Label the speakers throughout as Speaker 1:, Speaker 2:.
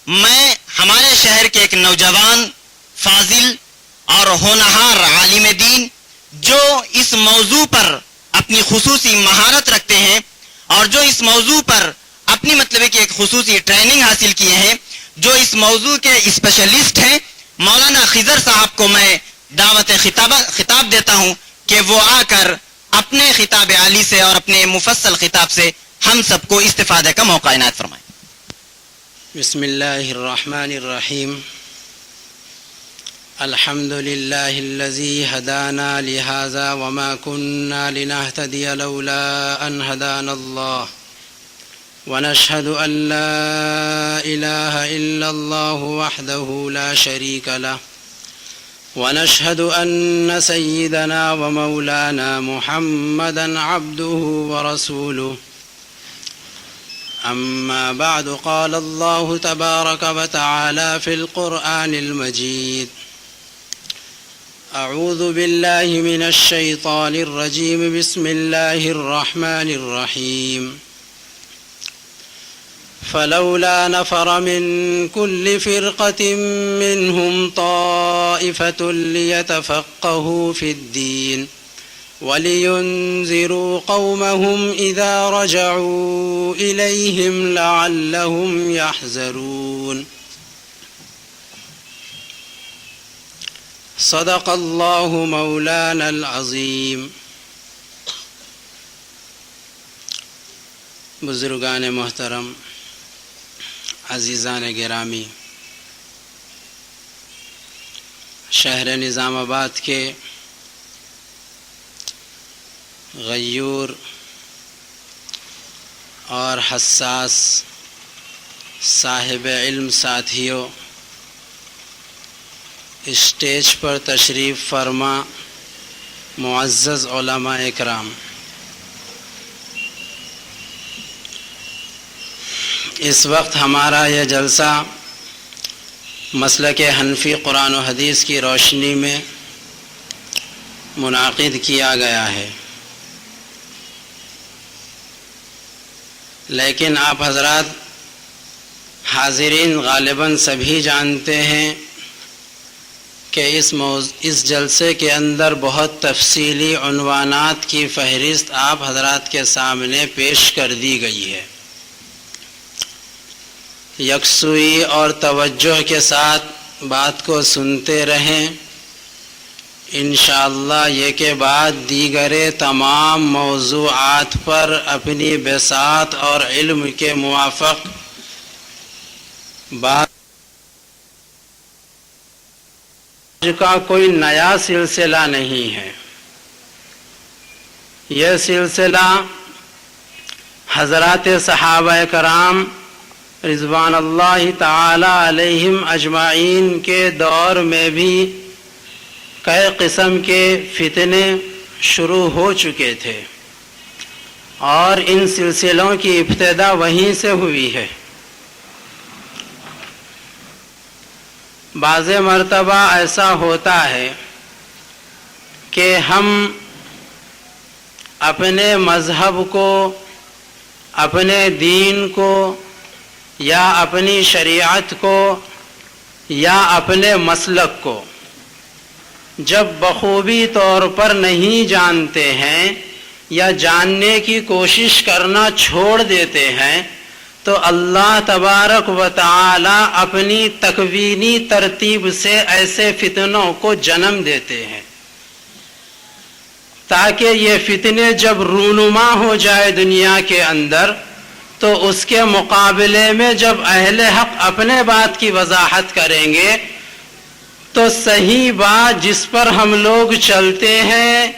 Speaker 1: میں ہمارے شہر کے ایک نوجوان فاضل اور ہونہار عالم دین جو اس موضوع پر اپنی خصوصی مہارت رکھتے ہیں اور جو اس موضوع پر اپنی کہ ایک خصوصی ٹریننگ حاصل کیے ہیں، جو اس موضوع کے اسپیشلسٹ ہیں، مولانا خضر صاحب کو میں دعوت خطاب دیتا ہوں کہ وہ آ کر اپنے خطاب عالی سے اور اپنے مفصل خطاب سے ہم سب کو استفادے کا موقع عنایت فرمائیں۔
Speaker 2: بسم اللہ الرحمن الرحیم۔ الحمد للہ الذی ہدانا لہذا وما كنا لنہتدی لولا ان ہدانا اللہ ونشہد ان لا الہ الا اللہ وحدہ لا شریک لہ ونشهد أن سيدنا ومولانا محمدا عبده ورسوله أما بعد قال الله تبارك وتعالى في القرآن المجيد أعوذ بالله من الشيطان الرجيم بسم الله الرحمن الرحيم فلولا نفر من كل فرقة منهم طائفة ليتفقهوا في الدين ولينذروا قومهم إذا رجعوا إليهم لعلهم يحذرون صدق الله مولانا العظيم۔ بزرگان محترم، عزیزان گرامی، شہر نظام آباد کے غیور اور حساس صاحب علم ساتھیوں، اسٹیج پر تشریف فرما معزز علماء اکرام، اس وقت ہمارا یہ جلسہ مسلک حنفی قرآن و حدیث کی روشنی میں منعقد کیا گیا ہے، لیکن آپ حضرات حاضرین غالباً سبھی جانتے ہیں کہ اس جلسے کے اندر بہت تفصیلی عنوانات کی فہرست آپ حضرات کے سامنے پیش کر دی گئی ہے۔ یکسوئی اور توجہ کے ساتھ بات کو سنتے رہیں، انشاءاللہ یہ کے بعد دیگر تمام موضوعات پر اپنی بساط اور علم کے موافق بات کا کوئی نیا سلسلہ نہیں ہے۔ یہ سلسلہ حضرات صحابہ کرام رضوان اللہ تعالی علیہم اجمعین کے دور میں بھی کئی قسم کے فتنے شروع ہو چکے تھے، اور ان سلسلوں کی ابتدا وہیں سے ہوئی ہے۔ بعض مرتبہ ایسا ہوتا ہے کہ ہم اپنے مذہب کو، اپنے دین کو یا اپنی شریعت کو یا اپنے مسلک کو جب بخوبی طور پر نہیں جانتے ہیں یا جاننے کی کوشش کرنا چھوڑ دیتے ہیں، تو اللہ تبارک و تعالی اپنی تکوینی ترتیب سے ایسے فتنوں کو جنم دیتے ہیں، تاکہ یہ فتنے جب رونما ہو جائے دنیا کے اندر، تو اس کے مقابلے میں جب اہل حق اپنے بات کی وضاحت کریں گے تو صحیح بات جس پر ہم لوگ چلتے ہیں،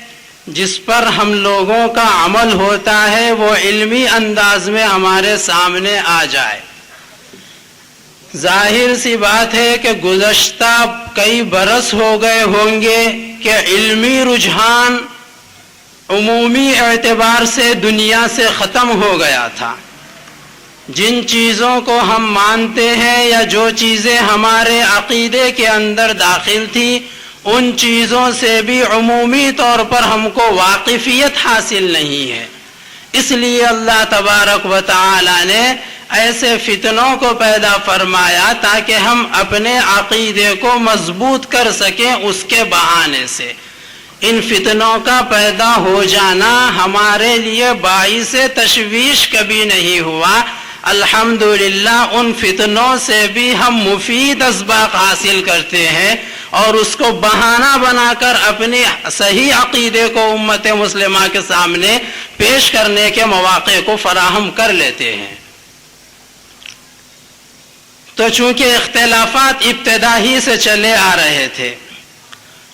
Speaker 2: جس پر ہم لوگوں کا عمل ہوتا ہے، وہ علمی انداز میں ہمارے سامنے آ جائے۔ ظاہر سی بات ہے کہ گزشتہ کئی برس ہو گئے ہوں گے کہ علمی رجحان عمومی اعتبار سے دنیا سے ختم ہو گیا تھا۔ جن چیزوں کو ہم مانتے ہیں یا جو چیزیں ہمارے عقیدے کے اندر داخل تھی، ان چیزوں سے بھی عمومی طور پر ہم کو واقفیت حاصل نہیں ہے۔ اس لیے اللہ تبارک و تعالی نے ایسے فتنوں کو پیدا فرمایا تاکہ ہم اپنے عقیدے کو مضبوط کر سکیں اس کے بہانے سے۔ ان فتنوں کا پیدا ہو جانا ہمارے لیے باعث تشویش کبھی نہیں ہوا، الحمدللہ ان فتنوں سے بھی ہم مفید اسباق حاصل کرتے ہیں اور اس کو بہانہ بنا کر اپنے صحیح عقیدے کو امت مسلمہ کے سامنے پیش کرنے کے مواقع کو فراہم کر لیتے ہیں۔ تو چونکہ اختلافات ابتدا ہی سے چلے آ رہے تھے،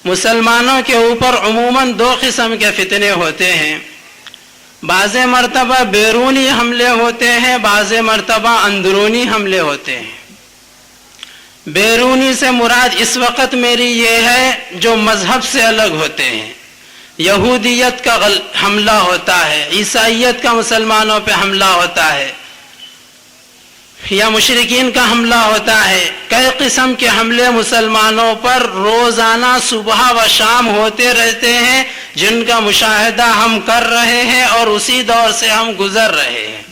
Speaker 2: مسلمانوں کے اوپر عموماً دو قسم کے فتنے ہوتے ہیں، بعض مرتبہ بیرونی حملے ہوتے ہیں، بعض مرتبہ اندرونی حملے ہوتے ہیں۔ بیرونی سے مراد اس وقت میری یہ ہے جو مذہب سے الگ ہوتے ہیں، یہودیت کا حملہ ہوتا ہے، عیسائیت کا مسلمانوں پہ حملہ ہوتا ہے یا مشرکین کا حملہ ہوتا ہے۔ کئی قسم کے حملے مسلمانوں پر روزانہ صبح و شام ہوتے رہتے ہیں، جن کا مشاہدہ ہم کر رہے ہیں اور اسی دور سے ہم گزر رہے ہیں۔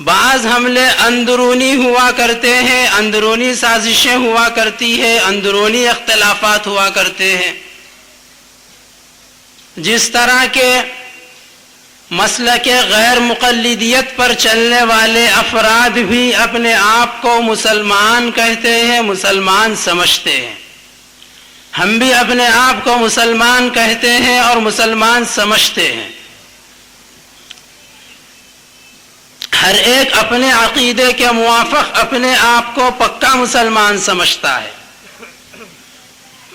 Speaker 2: بعض حملے اندرونی ہوا کرتے ہیں، اندرونی سازشیں ہوا کرتی ہے، اندرونی اختلافات ہوا کرتے ہیں۔ جس طرح کے مسلک غیر مقلدیت پر چلنے والے افراد بھی اپنے آپ کو مسلمان کہتے ہیں، مسلمان سمجھتے ہیں، ہم بھی اپنے آپ کو مسلمان کہتے ہیں اور مسلمان سمجھتے ہیں۔ ہر ایک اپنے عقیدے کے موافق اپنے آپ کو پکا مسلمان سمجھتا ہے۔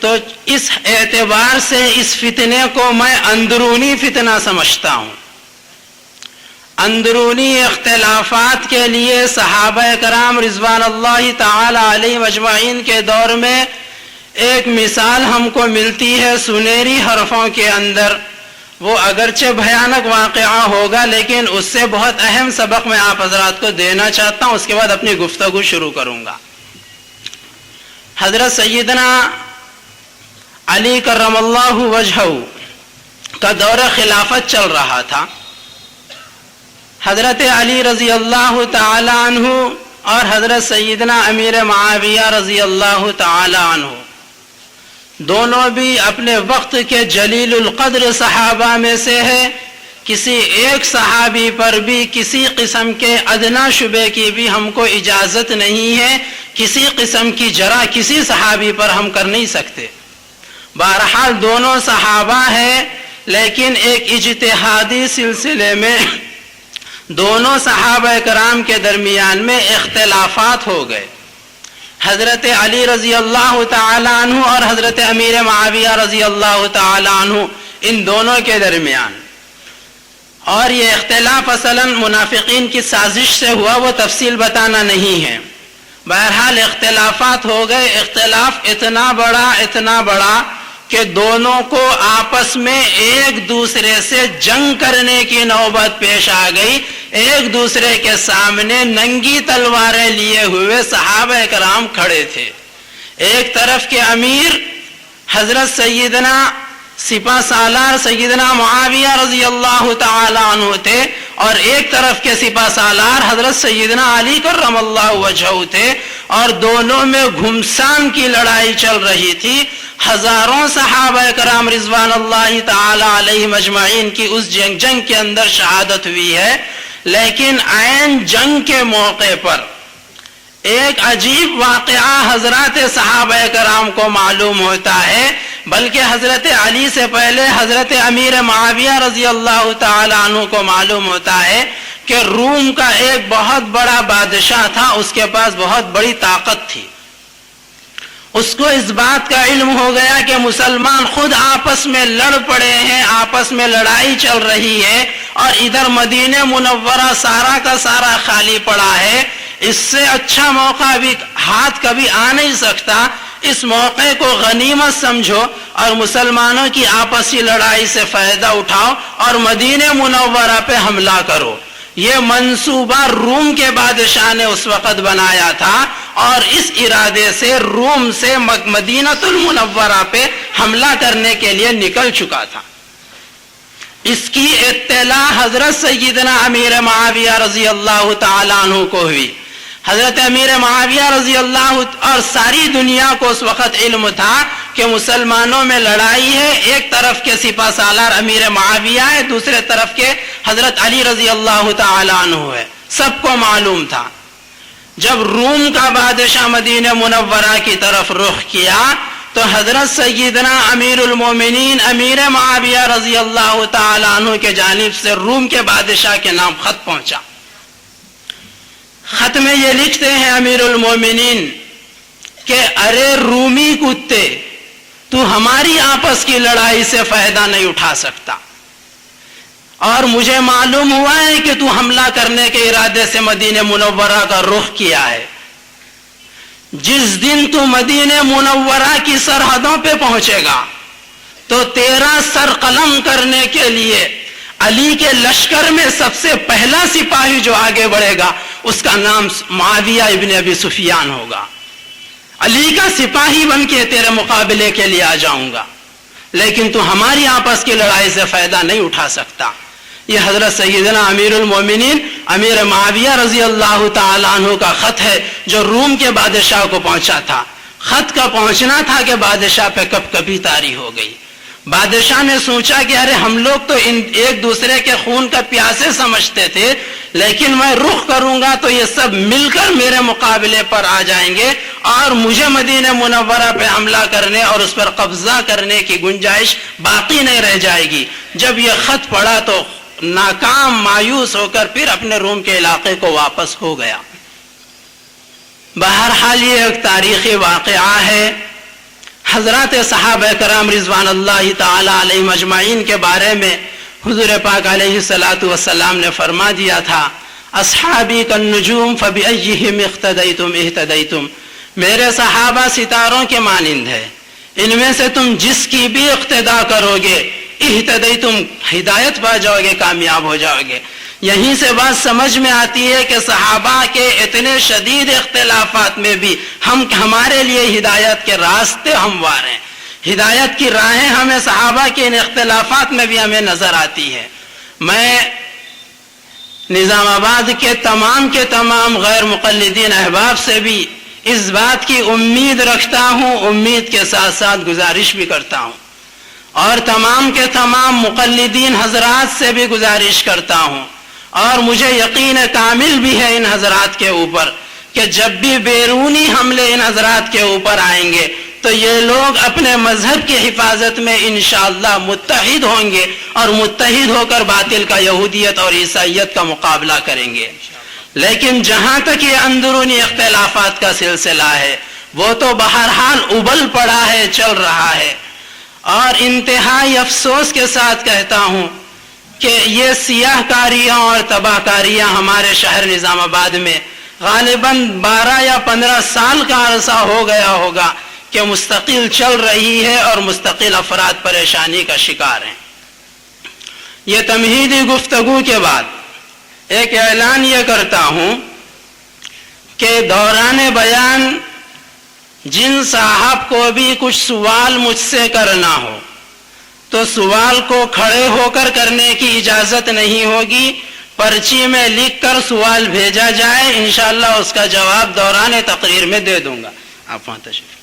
Speaker 2: تو اس اعتبار سے اس فتنے کو میں اندرونی فتنہ سمجھتا ہوں۔ اندرونی اختلافات کے لیے صحابہ کرام رضوان اللہ تعالی علیہ اجمعین کے دور میں ایک مثال ہم کو ملتی ہے سنہری حرفوں کے اندر، وہ اگرچہ بھیانک واقعہ ہوگا لیکن اس سے بہت اہم سبق میں آپ حضرات کو دینا چاہتا ہوں، اس کے بعد اپنی گفتگو شروع کروں گا۔ حضرت سیدنا علی کرم اللہ وجہہ کا دور خلافت چل رہا تھا۔ حضرت علی رضی اللہ تعالی عنہ اور حضرت سیدنا امیر معاویہ رضی اللہ تعالی عنہ دونوں بھی اپنے وقت کے جلیل القدر صحابہ میں سے ہے۔ کسی ایک صحابی پر بھی کسی قسم کے ادنا شبے کی بھی ہم کو اجازت نہیں ہے، کسی قسم کی جرح کسی صحابی پر ہم کر نہیں سکتے۔ بہرحال دونوں صحابہ ہیں، لیکن ایک اجتہادی سلسلے میں دونوں صحابہ کرام کے درمیان میں اختلافات ہو گئے۔ حضرت علی رضی اللہ تعالی عنہ اور حضرت امیر معاویہ رضی اللہ تعالی عنہ، ان دونوں کے درمیان، اور یہ اختلاف اصلاً منافقین کی سازش سے ہوا، وہ تفصیل بتانا نہیں ہے۔ بہرحال اختلافات ہو گئے، اختلاف اتنا بڑا کہ دونوں کو آپس میں ایک دوسرے سے جنگ کرنے کی نوبت پیش آ گئی۔ ایک دوسرے کے سامنے ننگی تلواریں لیے ہوئے صحابہ کرام کھڑے تھے۔ ایک طرف کے امیر حضرت سیدنا سپہ سالار سیدنا معاویہ رضی اللہ تعالی عنہ تھے، اور ایک طرف کے سپہ سالار حضرت سیدنا علی کرم اللہ وجہہ تھے، اور دونوں میں گھمسان کی لڑائی چل رہی تھی۔ ہزاروں صحابہ کرام رضوان اللہ تعالی علیہ مجمعین کی اس جنگ کے اندر شہادت ہوئی ہے، لیکن عین جنگ کے موقع پر ایک عجیب واقعہ حضرات صحابہ کرام کو معلوم ہوتا ہے، بلکہ حضرت علی سے پہلے حضرت امیر معاویہ رضی اللہ تعالی عنہ کو معلوم ہوتا ہے کہ روم کا ایک بہت بڑا بادشاہ تھا، اس کے پاس بہت بڑی طاقت تھی۔ اس کو اس بات کا علم ہو گیا کہ مسلمان خود آپس میں لڑ پڑے ہیں، آپس میں لڑائی چل رہی ہے، اور ادھر مدینہ منورہ سارا کا سارا خالی پڑا ہے۔ اس سے اچھا موقع بھی ہاتھ کبھی آ نہیں سکتا۔ اس موقع کو غنیمت سمجھو اور مسلمانوں کی آپسی لڑائی سے فائدہ اٹھاؤ اور مدینہ منورہ پہ حملہ کرو۔ یہ منصوبہ روم کے بادشاہ نے اس وقت بنایا تھا، اور اس ارادے سے روم سے مدینہ المنورہ پہ حملہ کرنے کے لیے نکل چکا تھا۔ اس کی اطلاع حضرت سیدنا امیر معاویہ رضی اللہ تعالیٰ عنہ کو ہوئی. حضرت امیر معاویہ رضی اللہ اور ساری دنیا کو اس وقت علم تھا کہ مسلمانوں میں لڑائی ہے. ایک طرف کے سپہ سالار امیر معاویہ ہے, دوسرے طرف کے حضرت علی رضی اللہ تعالیٰ عنہ ہے. سب کو معلوم تھا. جب روم کا بادشاہ مدینہ منورہ کی طرف رخ کیا تو حضرت سیدنا امیر المومنین امیر معاویہ رضی اللہ تعالیٰ عنہ کے جانب سے روم کے بادشاہ کے نام خط پہنچا. خط میں یہ لکھتے ہیں امیر المومنین کہ ارے رومی کتے, تو ہماری آپس کی لڑائی سے فائدہ نہیں اٹھا سکتا, اور مجھے معلوم ہوا ہے کہ تو حملہ کرنے کے ارادے سے مدینہ منورہ کا رخ کیا ہے. جس دن تو مدینہ منورہ کی سرحدوں پہ پہنچے گا تو تیرا سر قلم کرنے کے لیے علی کے لشکر میں سب سے پہلا سپاہی جو آگے بڑھے گا اس کا نام معاویہ ابن ابی سفیان ہوگا. علی کا سپاہی بن کے تیرے مقابلے کے لیے آ جاؤں گا, لیکن تو ہماری آپس کی لڑائی سے فائدہ نہیں اٹھا سکتا. یہ حضرت سیدنا امیر المومنین امیر معاویہ رضی اللہ تعالیٰ عنہ کا خط ہے جو روم کے بادشاہ کو پہنچا تھا. خط کا پہنچنا تھا کہ بادشاہ پہ کب کبھی طاری ہو گئی. بادشاہ نے سوچا کہ ارے ہم لوگ تو ایک دوسرے کے خون کا پیاسے سمجھتے تھے, لیکن میں رخ کروں گا تو یہ سب مل کر میرے مقابلے پر آ جائیں گے اور مجھے مدینہ منورہ پہ حملہ کرنے اور اس پر قبضہ کرنے کی گنجائش باقی نہیں رہ جائے گی. جب یہ خط پڑھا تو ناکام مایوس ہو کر پھر اپنے روم کے علاقے کو واپس ہو گیا. بہرحال یہ ایک تاریخی واقعہ ہے. حضرات صحابہ کرام رضوان اللہ تعالی علیہم اجمعین کے بارے میں حضور پاک علیہ الصلوۃ والسلام نے فرما دیا تھا, اصحابی کالنجوم فبأیہم اقتدیتم اہتدیتم. میرے صحابہ ستاروں کے مانند ہے, ان میں سے تم جس کی بھی اقتدا کرو گے اہتدیتم ہدایت پا جاؤ گے, کامیاب ہو جاؤ گے. یہیں سے بات سمجھ میں آتی ہے کہ صحابہ کے اتنے شدید اختلافات میں بھی ہمارے لیے ہدایت کے راستے ہموار ہیں. ہدایت کی راہیں ہمیں صحابہ کے ان اختلافات میں بھی ہمیں نظر آتی ہے. میں نظام آباد کے تمام غیر مقلدین احباب سے بھی اس بات کی امید رکھتا ہوں, امید کے ساتھ ساتھ گزارش بھی کرتا ہوں, اور تمام کے تمام مقلدین حضرات سے بھی گزارش کرتا ہوں, اور مجھے یقین کامل بھی ہے ان حضرات کے اوپر کہ جب بھی بیرونی حملے ان حضرات کے اوپر آئیں گے تو یہ لوگ اپنے مذہب کی حفاظت میں انشاءاللہ متحد ہوں گے اور متحد ہو کر باطل کا یہودیت اور عیسائیت کا مقابلہ کریں گے. لیکن جہاں تک یہ اندرونی اختلافات کا سلسلہ ہے وہ تو بہرحال ابل پڑا ہے, چل رہا ہے. اور انتہائی افسوس کے ساتھ کہتا ہوں کہ یہ سیاہ کاریاں اور تباہ کاریاں ہمارے شہر نظام آباد میں غالباً 12 یا 15 سال کا عرصہ ہو گیا ہوگا کہ مستقل چل رہی ہے اور مستقل افراد پریشانی کا شکار ہیں. یہ تمہیدی گفتگو کے بعد ایک اعلان یہ کرتا ہوں کہ دوران بیان جن صاحب کو بھی کچھ سوال مجھ سے کرنا ہو تو سوال کو کھڑے ہو کر کرنے کی اجازت نہیں ہوگی. پرچی میں لکھ کر سوال بھیجا جائے, انشاءاللہ اس کا جواب دوران تقریر میں دے دوں گا. آپ وہاں تشریف.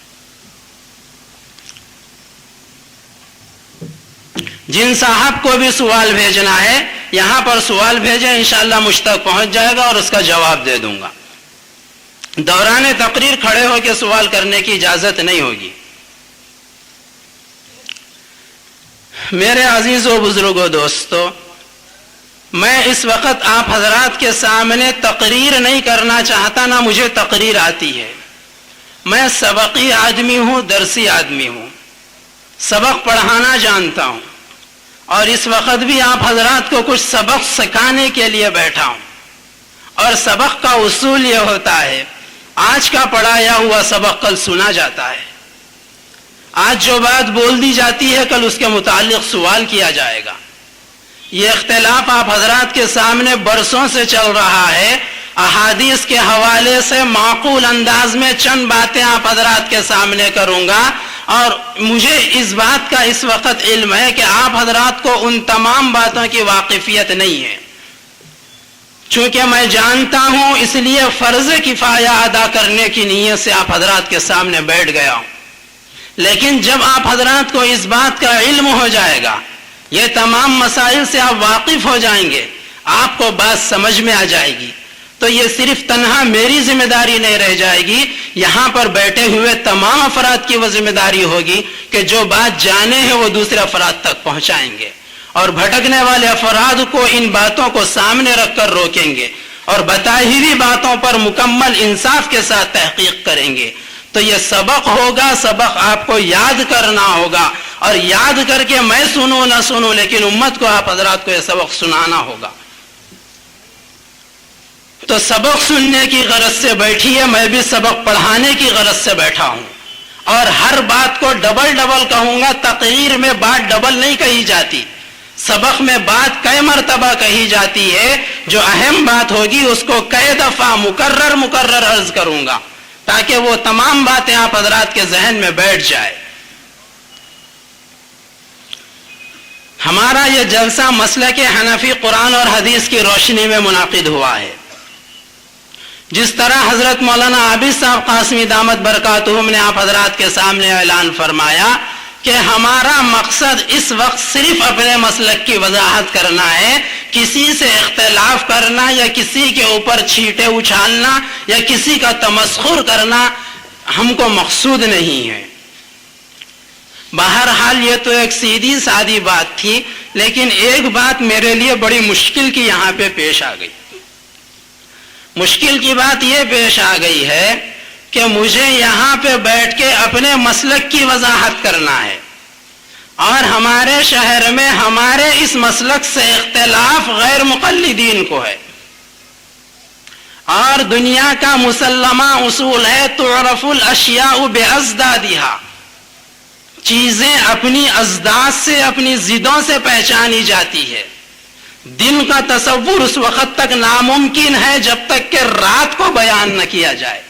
Speaker 2: جن صاحب کو بھی سوال بھیجنا ہے یہاں پر سوال بھیجیں, انشاءاللہ مجھ تک پہنچ جائے گا اور اس کا جواب دے دوں گا. دوران تقریر کھڑے ہو کے سوال کرنے کی اجازت نہیں ہوگی. میرے عزیزو بزرگو دوستو, میں اس وقت آپ حضرات کے سامنے تقریر نہیں کرنا چاہتا, نہ مجھے تقریر آتی ہے. میں سبقی آدمی ہوں, درسی آدمی ہوں, سبق پڑھانا جانتا ہوں, اور اس وقت بھی آپ حضرات کو کچھ سبق سکھانے کے لیے بیٹھا ہوں. اور سبق کا اصول یہ ہوتا ہے, آج کا پڑھایا ہوا سبق کل سنا جاتا ہے. آج جو بات بول دی جاتی ہے کل اس کے متعلق سوال کیا جائے گا. یہ اختلاف آپ حضرات کے سامنے برسوں سے چل رہا ہے. احادیث کے حوالے سے معقول انداز میں چند باتیں آپ حضرات کے سامنے کروں گا، اور مجھے اس بات کا اس وقت علم ہے کہ آپ حضرات کو ان تمام باتوں کی واقفیت نہیں ہے، چونکہ میں جانتا ہوں، اس لیے فرض کفایہ ادا کرنے کی نیت سے آپ حضرات کے سامنے بیٹھ گیا ہوں۔ لیکن جب آپ حضرات کو اس بات کا علم ہو جائے گا، یہ تمام مسائل سے آپ واقف ہو جائیں گے، آپ کو بات سمجھ میں آ جائے گی، تو یہ صرف تنہا میری ذمہ داری نہیں رہ جائے گی، یہاں پر بیٹھے ہوئے تمام افراد کی وہ ذمہ داری ہوگی کہ جو بات جانے ہیں وہ دوسرے افراد تک پہنچائیں گے، اور بھٹکنے والے افراد کو ان باتوں کو سامنے رکھ کر روکیں گے، اور بتائی ہوئی باتوں پر مکمل انصاف کے ساتھ تحقیق کریں گے۔ تو یہ سبق ہوگا، سبق آپ کو یاد کرنا ہوگا، اور یاد کر کے میں سنوں نہ سنوں لیکن امت کو آپ حضرات کو یہ سبق سنانا ہوگا۔ تو سبق سننے کی غرض سے بیٹھی ہے، میں بھی سبق پڑھانے کی غرض سے بیٹھا ہوں، اور ہر بات کو ڈبل ڈبل کہوں گا۔ تقریر میں بات ڈبل نہیں کہی جاتی، سبق میں بات کئی مرتبہ کہی جاتی ہے، جو اہم بات ہوگی اس کو کئی دفعہ مکرر عرض کروں گا تاکہ وہ تمام باتیں آپ حضرات کے ذہن میں بیٹھ جائے۔ ہمارا یہ جلسہ مسلک حنفی قرآن اور حدیث کی روشنی میں منعقد ہوا ہے۔ جس طرح حضرت مولانا عابد صاحب قاسمی دامت برکاتہم نے آپ حضرات کے سامنے اعلان فرمایا کہ ہمارا مقصد اس وقت صرف اپنے مسلک کی وضاحت کرنا ہے، کسی سے اختلاف کرنا یا کسی کے اوپر چھینٹے اچھالنا یا کسی کا تمسخر کرنا ہم کو مقصود نہیں ہے۔ بہرحال یہ تو ایک سیدھی سادی بات تھی، لیکن ایک بات میرے لیے بڑی مشکل کی یہاں پہ پیش آ گئی۔ مشکل کی بات یہ پیش آ گئی ہے کہ مجھے یہاں پہ بیٹھ کے اپنے مسلک کی وضاحت کرنا ہے، اور ہمارے شہر میں ہمارے اس مسلک سے اختلاف غیر مقلدین کو ہے، اور دنیا کا مسلمہ اصول ہے تعرف الاشیاء باضدادها، چیزیں اپنی ازداد سے اپنی ضدوں سے پہچانی جاتی ہے۔ دن کا تصور اس وقت تک ناممکن ہے جب تک کہ رات کو بیان نہ کیا جائے،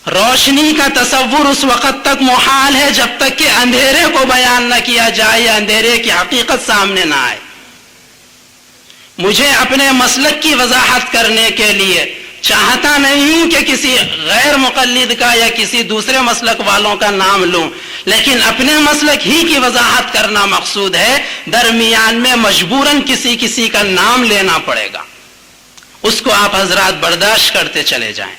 Speaker 2: روشنی کا تصور اس وقت تک محال ہے جب تک کہ اندھیرے کو بیان نہ کیا جائے یا اندھیرے کی حقیقت سامنے نہ آئے۔ مجھے اپنے مسلک کی وضاحت کرنے کے لیے چاہتا نہیں ہوں کہ کسی غیر مقلد کا یا کسی دوسرے مسلک والوں کا نام لوں، لیکن اپنے مسلک ہی کی وضاحت کرنا مقصود ہے۔ درمیان میں مجبوراً کسی کا نام لینا پڑے گا، اس کو آپ حضرات برداشت کرتے چلے جائیں۔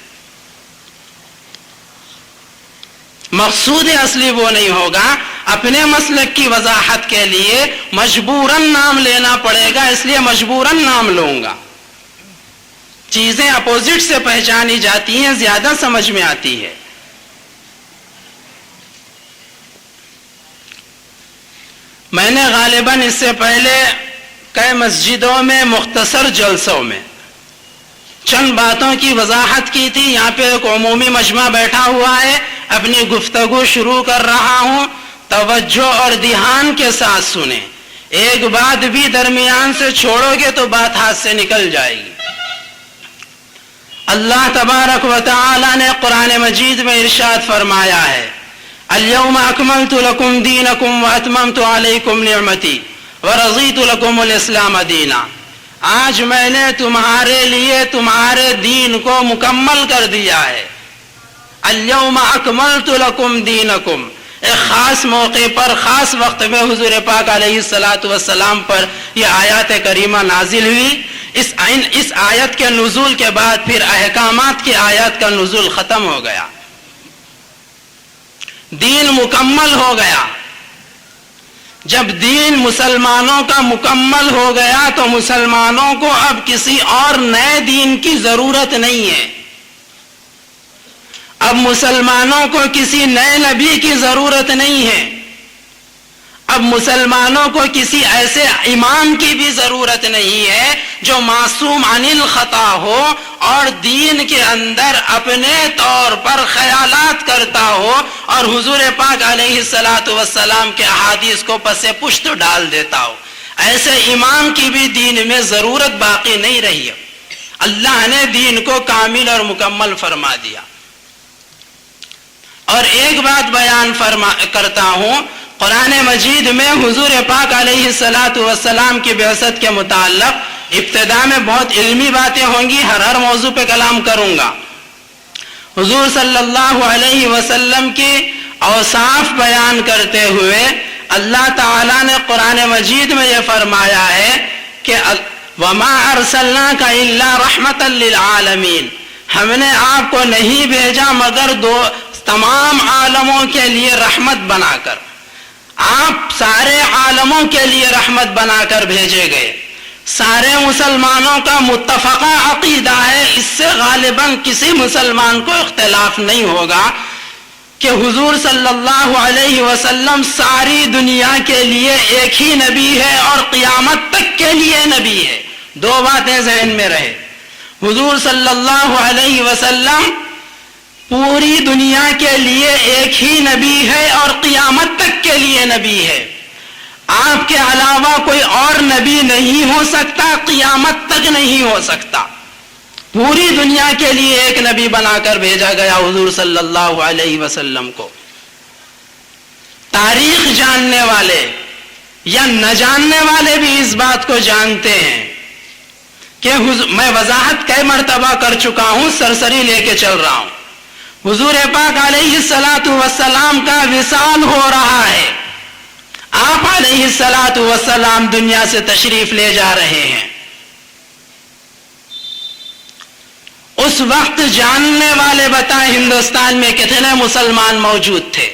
Speaker 2: مقصود اصلی وہ نہیں ہوگا، اپنے مسلک کی وضاحت کے لیے مجبوراً نام لینا پڑے گا، اس لیے مجبوراً نام لوں گا۔ چیزیں اپوزٹ سے پہچانی جاتی ہیں، زیادہ سمجھ میں آتی ہے۔ میں نے غالباً اس سے پہلے کئی مسجدوں میں مختصر جلسوں میں چند باتوں کی وضاحت کی تھی۔ یہاں پہ ایک عمومی مجمع بیٹھا ہوا ہے، اپنی گفتگو شروع کر رہا ہوں، توجہ اور دھیان کے ساتھ سنیں، ایک بات بھی درمیان سے چھوڑو گے تو بات ہاتھ سے نکل جائے گی۔ اللہ تبارک و تعالی نے قرآن مجید میں ارشاد فرمایا ہے، اليوم اکملت لکم دینکم واتممت علیکم نعمتی ورضیت لکم الاسلام دینا، آج میں نے تمہارے لیے تمہارے دین کو مکمل کر دیا ہے۔ اليوم اکملت لکم دینکم، ایک خاص موقع پر خاص وقت میں حضور پاک علیہ السلام پر یہ آیات کریمہ نازل ہوئی۔ اس آیت کے نزول کے بعد پھر احکامات کی آیات کا نزول ختم ہو گیا، دین مکمل ہو گیا۔ جب دین مسلمانوں کا مکمل ہو گیا تو مسلمانوں کو اب کسی اور نئے دین کی ضرورت نہیں ہے، اب مسلمانوں کو کسی نئے نبی کی ضرورت نہیں ہے، اب مسلمانوں کو کسی ایسے امام کی بھی ضرورت نہیں ہے جو معصوم عن الخطا ہو اور دین کے اندر اپنے طور پر خیالات کرتا ہو اور حضور پاک علیہ السلام کے احادیث کو پس پشت ڈال دیتا ہو۔ ایسے امام کی بھی دین میں ضرورت باقی نہیں رہی ہے. اللہ نے دین کو کامل اور مکمل فرما دیا. اور ایک بات بیان کرتا ہوں، قرآن مجید میں حضور پاک علیہ الصلاۃ والسلام کی بعثت کے متعلق ابتدا میں بہت علمی باتیں ہوں گی، ہر موضوع پہ کلام کروں گا. حضور صلی اللہ علیہ وسلم کی اوصاف بیان کرتے ہوئے اللہ تعالیٰ نے قرآن مجید میں یہ فرمایا ہے کہ وَمَا أَرْسَلْنَاكَ إِلَّا رَحْمَةً لِلْعَالَمِينَ، ہم نے آپ کو نہیں بھیجا مگر تمام عالموں کے لیے رحمت بنا کر. آپ سارے عالموں کے لیے رحمت بنا کر بھیجے گئے. سارے مسلمانوں کا متفقہ عقیدہ ہے، اس سے غالباً کسی مسلمان کو اختلاف نہیں ہوگا کہ حضور صلی اللہ علیہ وسلم ساری دنیا کے لیے ایک ہی نبی ہے اور قیامت تک کے لیے نبی ہے. دو باتیں ذہن میں رہے. حضور صلی اللہ علیہ وسلم پوری دنیا کے لیے ایک ہی نبی ہے اور قیامت تک کے لیے نبی ہے. آپ کے علاوہ کوئی اور نبی نہیں ہو سکتا، قیامت تک نہیں ہو سکتا. پوری دنیا کے لیے ایک نبی بنا کر بھیجا گیا حضور صلی اللہ علیہ وسلم کو. تاریخ جاننے والے یا نہ جاننے والے بھی اس بات کو جانتے ہیں کہ میں وضاحت کئی مرتبہ کر چکا ہوں، سرسری لے کے چل رہا ہوں. حضور پاک علیہ الصلاۃ والسلام کا وصال ہو رہا ہے. آپ علیہ الصلاۃ والسلام دنیا سے تشریف لے جا رہے ہیں. اس وقت جاننے والے بتائیں ہندوستان میں کتنے مسلمان موجود تھے؟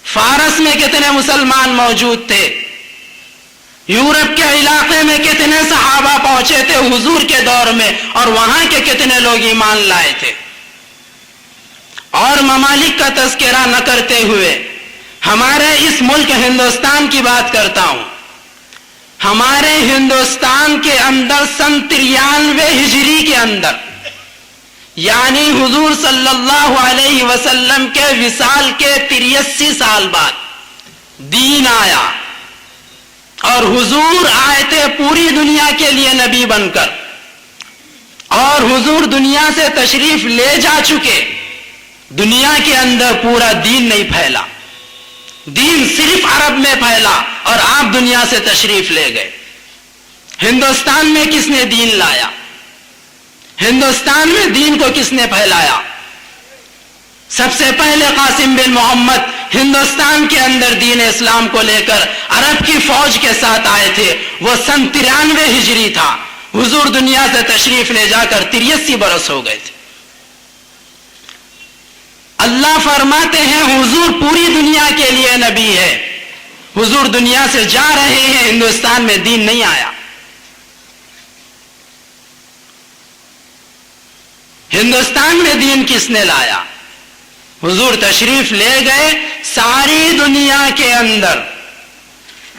Speaker 2: فارس میں کتنے مسلمان موجود تھے؟ یورپ کے علاقے میں کتنے صحابہ پہنچے تھے حضور کے دور میں، اور وہاں کے کتنے لوگ ایمان لائے تھے؟ اور ممالک کا تذکرہ نہ کرتے ہوئے ہمارے اس ملک ہندوستان کی بات کرتا ہوں. ہمارے ہندوستان کے اندر سن 93 ہجری کے اندر، یعنی حضور صلی اللہ علیہ وسلم کے وصال کے 83 سال بعد دین آیا، اور حضور آئے تھے پوری دنیا کے لیے نبی بن کر. اور حضور دنیا سے تشریف لے جا چکے. دنیا کے اندر پورا دین نہیں پھیلا، دین صرف عرب میں پھیلا، اور آپ دنیا سے تشریف لے گئے. ہندوستان میں کس نے دین لایا؟ ہندوستان میں دین کو کس نے پھیلایا؟ سب سے پہلے قاسم بن محمد ہندوستان کے اندر دین اسلام کو لے کر عرب کی فوج کے ساتھ آئے تھے. وہ سن 93 ہجری تھا. حضور دنیا سے تشریف لے جا کر 83 برس ہو گئے تھے. اللہ فرماتے ہیں حضور پوری دنیا کے لیے نبی ہے. حضور دنیا سے جا رہے ہیں، ہندوستان میں دین نہیں آیا. ہندوستان میں دین کس نے لایا؟ حضور تشریف لے گئے. ساری دنیا کے اندر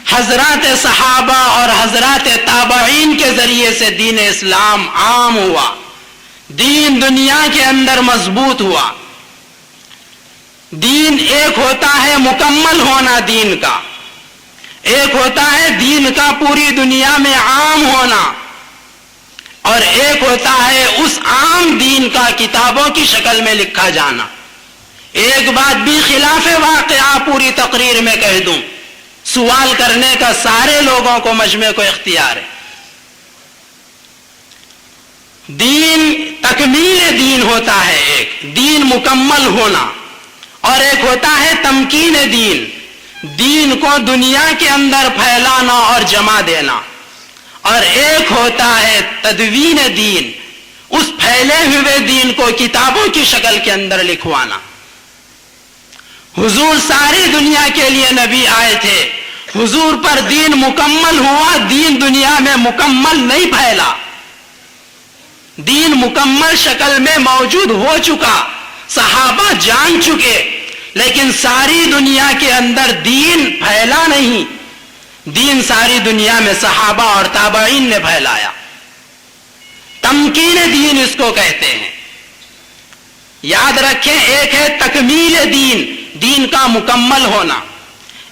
Speaker 2: حضرات صحابہ اور حضرات تابعین کے ذریعے سے دین اسلام عام ہوا. دین دنیا کے اندر مضبوط ہوا. دین ایک ہوتا ہے مکمل ہونا دین کا، ایک ہوتا ہے دین کا پوری دنیا میں عام ہونا، اور ایک ہوتا ہے اس عام دین کا کتابوں کی شکل میں لکھا جانا. ایک بات بھی خلاف واقعہ پوری تقریر میں کہہ دوں، سوال کرنے کا سارے لوگوں کو مجمع کو اختیار ہے. دین تکمیل دین ہوتا ہے، ایک دین مکمل ہونا، اور ایک ہوتا ہے تمکین دین، دین کو دنیا کے اندر پھیلانا اور جمع دینا. اور ایک ہوتا ہے تدوین دین، اس پھیلے ہوئے دین کو کتابوں کی شکل کے اندر لکھوانا. حضور ساری دنیا کے لیے نبی آئے تھے. حضور پر دین مکمل ہوا. دین دنیا میں مکمل نہیں پھیلا، دین مکمل شکل میں موجود ہو چکا، صحابہ جان چکے، لیکن ساری دنیا کے اندر دین پھیلا نہیں. دین ساری دنیا میں صحابہ اور تابعین نے پھیلایا. تمکین دین اس کو کہتے ہیں. یاد رکھیں، ایک ہے تکمیل دین، دین کا مکمل ہونا،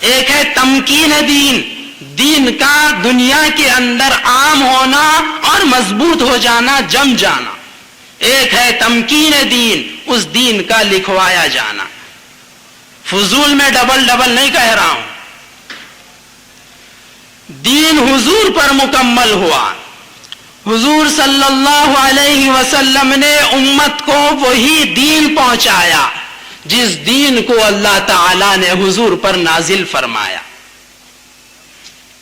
Speaker 2: ایک ہے تمکین دین، دین کا دنیا کے اندر عام ہونا اور مضبوط ہو جانا، جم جانا. ایک ہے تمکین دین، اس دین کا لکھوایا جانا. فضول میں ڈبل ڈبل نہیں کہہ رہا ہوں. دین حضور پر مکمل ہوا. حضور صلی اللہ علیہ وسلم نے امت کو وہی دین پہنچایا جس دین کو اللہ تعالی نے حضور پر نازل فرمایا.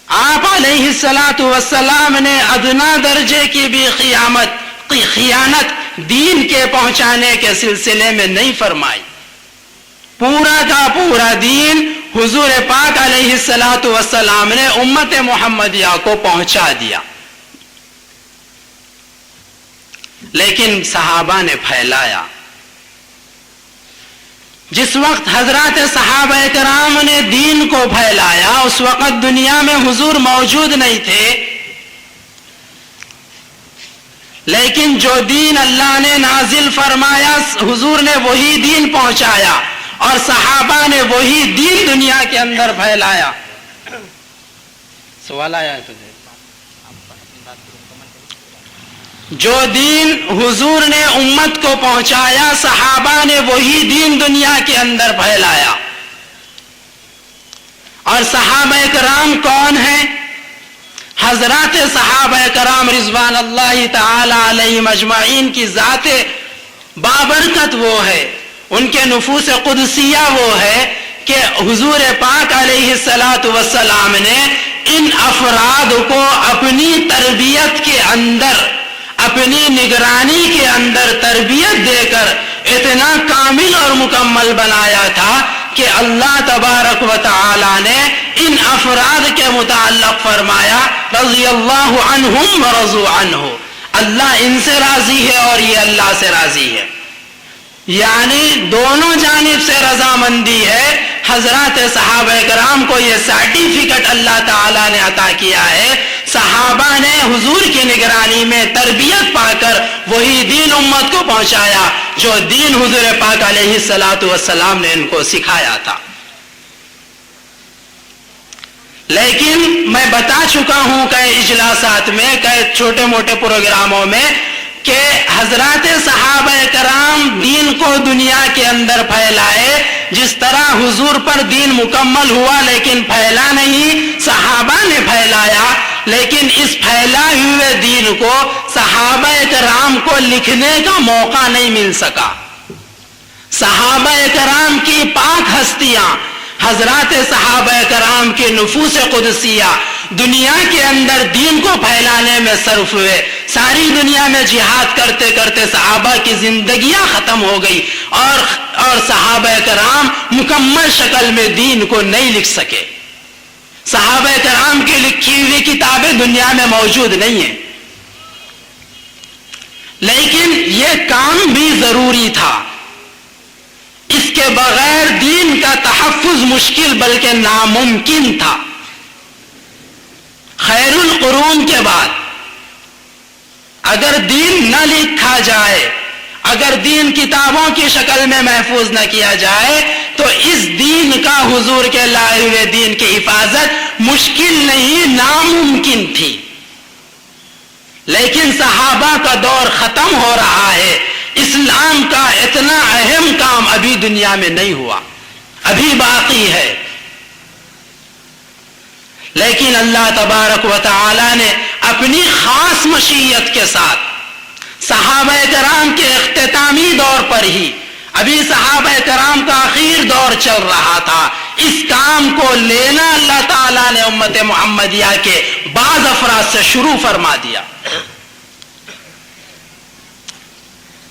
Speaker 2: آپ علیہ الصلاۃ والسلام نے ادنا درجے کی بھی خیانت دین کے پہنچانے کے سلسلے میں نہیں فرمائی. پورا کا پورا دین حضور پاک علیہ الصلاۃ والسلام نے امت محمدیہ کو پہنچا دیا. لیکن صحابہ نے پھیلایا. جس وقت حضرات صحابہ کرام نے دین کو پھیلایا اس وقت دنیا میں حضور موجود نہیں تھے، لیکن جو دین اللہ نے نازل فرمایا حضور نے وہی دین پہنچایا اور صحابہ نے وہی دین دنیا کے اندر پھیلایا. سوال آیا ہے تجھے؟ جو دین حضور نے امت کو پہنچایا صحابہ نے وہی دین دنیا کے اندر پھیلایا. اور صحابہ کرام کون ہیں؟ حضرات صحابہ کرام رضوان اللہ تعالی علیہم اجمعین کی ذات بابرکت وہ ہے، ان کے نفوس قدسیہ وہ ہے کہ حضور پاک علیہ الصلاۃ والسلام نے ان افراد کو اپنی تربیت کے اندر، اپنی نگرانی کے اندر تربیت دے کر اتنا کامل اور مکمل بنایا تھا کہ اللہ تبارک و تعالی نے ان افراد کے متعلق فرمایا رضی اللہ عنہم ورضوا عنہ، اللہ ان سے راضی ہے اور یہ اللہ سے راضی ہے. یعنی دونوں جانب سے رضامندی ہے. حضرات صحابہ کرام کو یہ سرٹیفکیٹ اللہ تعالیٰ نے عطا کیا ہے. صحابہ نے حضور کی نگرانی میں تربیت پا کر وہی دین امت کو پہنچایا جو دین حضور پاک علیہ الصلاۃ والسلام نے ان کو سکھایا تھا. لیکن میں بتا چکا ہوں کئی اجلاسات میں، کئی چھوٹے موٹے پروگراموں میں کہ حضرات صحابہ کرام دین کو دنیا کے اندر پھیلائے. جس طرح حضور پر دین مکمل ہوا لیکن پھیلا نہیں، صحابہ نے پھیلایا، لیکن اس پھیلائے ہوئے دین کو صحابہ کرام کو لکھنے کا موقع نہیں مل سکا. صحابہ کرام کی پاک ہستیاں، حضرات صحابہ کرام کے نفوس قدسیہ دنیا کے اندر دین کو پھیلانے میں صرف ہوئے. ساری دنیا میں جہاد کرتے کرتے صحابہ کی زندگیاں ختم ہو گئی اور صحابہ کرام مکمل شکل میں دین کو نہیں لکھ سکے. صحابہ کرام کی لکھی ہوئی کتابیں دنیا میں موجود نہیں ہیں، لیکن یہ کام بھی ضروری تھا. اس کے بغیر دین کا تحفظ مشکل بلکہ ناممکن تھا. خیر القرون کے بعد اگر دین نہ لکھا جائے، اگر دین کتابوں کی شکل میں محفوظ نہ کیا جائے تو اس دین کا، حضور کے لائے ہوئے دین کی حفاظت مشکل نہیں، ناممکن تھی. لیکن صحابہ کا دور ختم ہو رہا ہے. اسلام کا اتنا اہم کام ابھی دنیا میں نہیں ہوا، ابھی باقی ہے. لیکن اللہ تبارک و تعالی نے اپنی خاص مشیت کے ساتھ صحابہ کرام کے اختتامی دور پر ہی، ابھی صحابہ کرام کا آخر دور چل رہا تھا، اس کام کو لینا اللہ تعالیٰ نے امت محمدیہ کے بعض افراد سے شروع فرما دیا.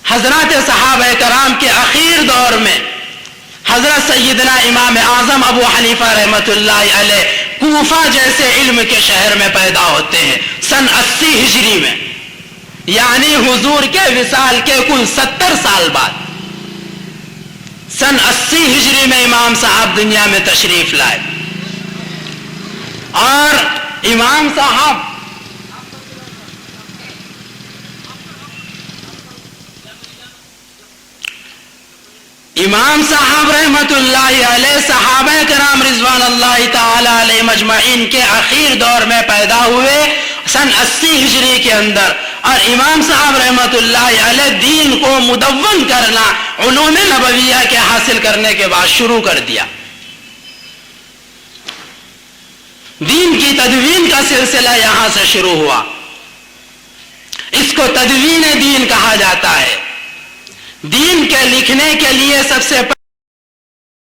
Speaker 2: حضرات صحابہ کرام کے آخر دور میں حضرت سیدنا امام اعظم ابو حنیفہ رحمۃ اللہ علیہ کوفہ جیسے علم کے شہر میں پیدا ہوتے ہیں سن 80 ہجری میں، یعنی حضور کے وصال کے کل 70 سال بعد سن 80 ہجری میں امام صاحب دنیا میں تشریف لائے. اور امام صاحب امام صاحب رحمت اللہ علیہ صحابہ کرام رضوان اللہ تعالی علیہ مجمعین کے اخیر دور میں پیدا ہوئے سن 80 ہجری کے اندر، اور امام صاحب رحمت اللہ علیہ دین کو مدون کرنا علوم نبویہ کے حاصل کرنے کے بعد شروع کر دیا. دین کی تدوین کا سلسلہ یہاں سے شروع ہوا. اس کو تدوین دین کہا جاتا ہے. دین کے لکھنے کے لیے سب سے